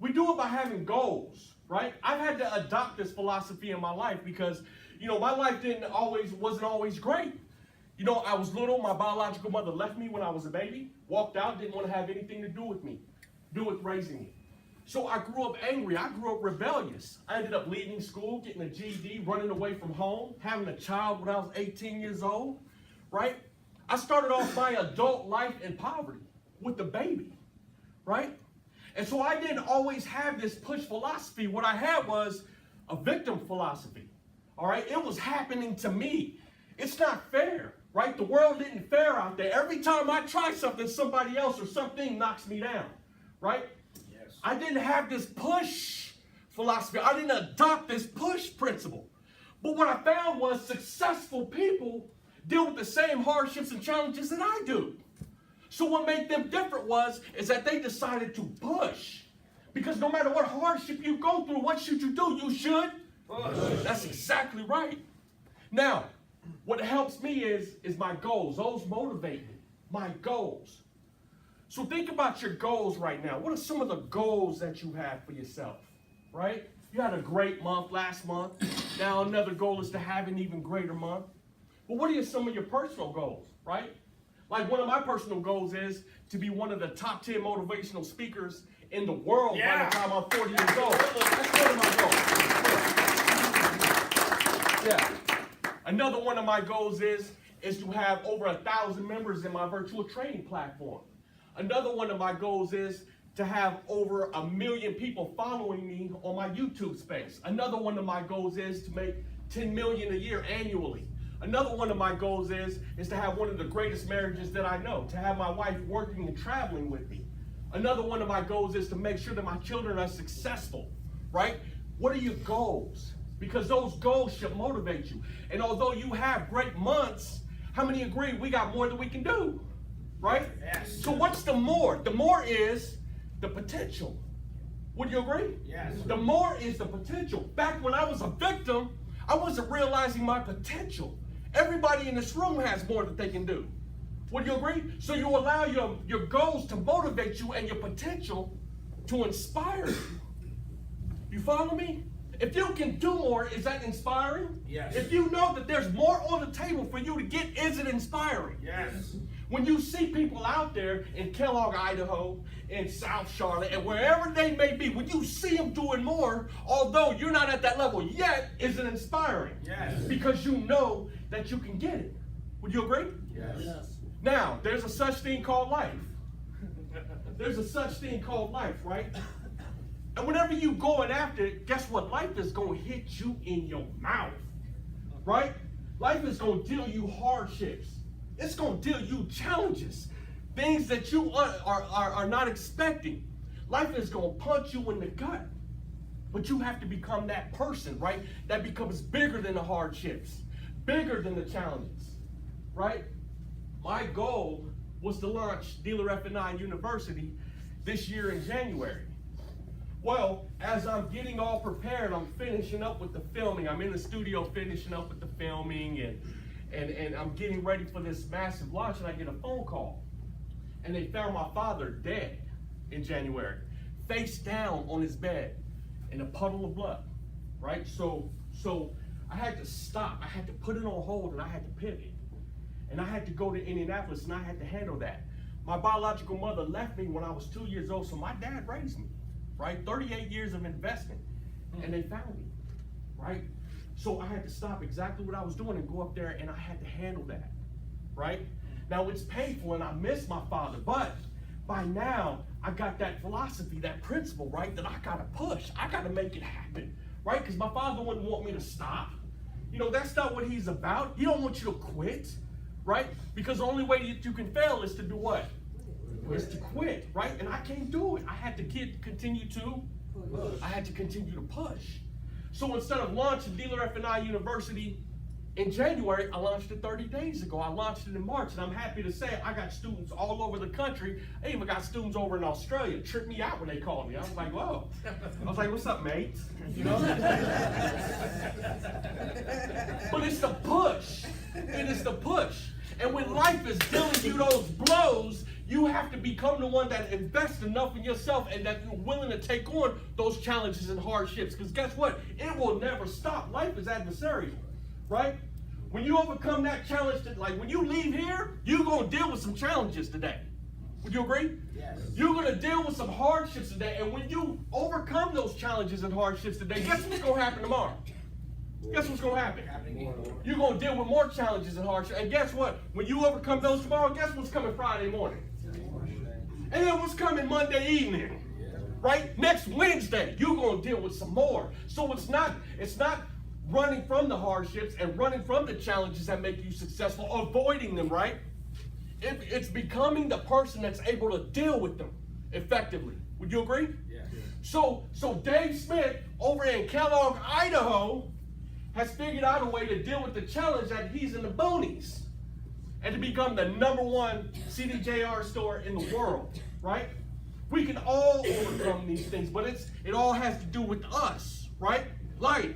We do it by having goals, right? I've had to adopt this philosophy in my life because, my life wasn't always great. I was little, my biological mother left me when I was a baby, walked out, didn't want to have anything to do with raising me. So I grew up angry, I grew up rebellious. I ended up leaving school, getting a GED, running away from home, having a child when I was 18 years old, right? I started off my adult life in poverty with a baby, right? And so I didn't always have this push philosophy. What I had was a victim philosophy, all right? It was happening to me. It's not fair, right? The world isn't fair out there. Every time I try something, somebody else or something knocks me down, right? Yes. I didn't have this push philosophy. I didn't adopt this push principle. But what I found was successful people deal with the same hardships and challenges that I do. So what made them different is that they decided to push. Because no matter what hardship you go through, what should you do? You should push. That's exactly right. Now, what helps me is my goals. Those motivate me. My goals. So think about your goals right now. What are some of the goals that you have for yourself, right? You had a great month last month. Now another goal is to have an even greater month. But what are some of your personal goals, right? Like one of my personal goals is to be one of the top 10 motivational speakers in the world by the time I'm 40 years old. That's one of my goals. Yeah. Another one of my goals is to have over 1,000 members in my virtual training platform. Another one of my goals is to have over 1 million people following me on my YouTube space. Another one of my goals is to make 10 million a year annually. Another one of my goals is to have one of the greatest marriages that I know, to have my wife working and traveling with me. Another one of my goals is to make sure that my children are successful, right? What are your goals? Because those goals should motivate you. And although you have great months, how many agree we got more than we can do, right? Yes. So what's the more? The more is the potential. Would you agree? Yes. The more is the potential. Back when I was a victim, I wasn't realizing my potential. Everybody in this room has more that they can do. Would you agree? So you allow your goals to motivate you and your potential to inspire you. You follow me? If you can do more, is that inspiring? Yes. If you know that there's more on the table for you to get, is it inspiring? Yes. When you see people out there in Kellogg, Idaho, in South Charlotte, and wherever they may be, when you see them doing more, although you're not at that level yet, is it inspiring? Yes. Because you know that you can get it. Would you agree? Yes. Now, there's a such thing called life. There's a such thing called life, right? And whenever you going after it, guess what? Life is going to hit you in your mouth, right? Life is going to deal you hardships. It's going to deal you challenges, things that you are not expecting. Life is going to punch you in the gut. But you have to become that person, right? That becomes bigger than the hardships, bigger than the challenges, right? My goal was to launch Dealer F&I University this year in January. Well, as I'm getting all prepared, I'm finishing up with the filming. I'm in the studio finishing up with the filming and I'm getting ready for this massive launch, and I get a phone call. And they found my father dead in January, face down on his bed in a puddle of blood, right? So I had to stop. I had to put it on hold, and I had to pivot. And I had to go to Indianapolis, and I had to handle that. My biological mother left me when I was 2 years old, so my dad raised me, right? 38 years of investment, and they found me, right? So I had to stop exactly what I was doing and go up there, and I had to handle that, right? Now, it's painful, and I miss my father, but by now, I got that philosophy, that principle, right, that I gotta push. I gotta make it happen, right? Because my father wouldn't want me to stop. That's not what he's about. He don't want you to quit, right? Because the only way that you can fail is to do what? Is to quit, right? And I can't do it. I had to continue to push. So instead of launching Dealer F&I University in January, I launched it 30 days ago. I launched it in March, and I'm happy to say I got students all over the country. I even got students over in Australia. Tripped me out when they called me. I was like, whoa. I was like, what's up, mate? But it's the push. It is the push. And when life is dealing you those blows, You have to become the one that invests enough in yourself and that you're willing to take on those challenges and hardships. Because guess what? It will never stop. Life is adversarial, right? When you overcome that challenge, like when you leave here, you're going to deal with some challenges today. Would you agree? Yes. You're going to deal with some hardships today. And when you overcome those challenges and hardships today, guess what's going to happen tomorrow? Guess what's going to happen? You're going to deal with more challenges and hardships. And guess what? When you overcome those tomorrow, guess what's coming Friday morning? And then what's coming Monday evening? Right? Next Wednesday, you're going to deal with some more. So it's not running from the hardships and running from the challenges that make you successful, avoiding them, right? It's becoming the person that's able to deal with them effectively. Would you agree? Yes. So Dave Smith over in Kellogg, Idaho, has figured out a way to deal with the challenge that he's in the boonies and to become the #1 CDJR store in the world, right? We can all overcome these things, but it all has to do with us, right? Like,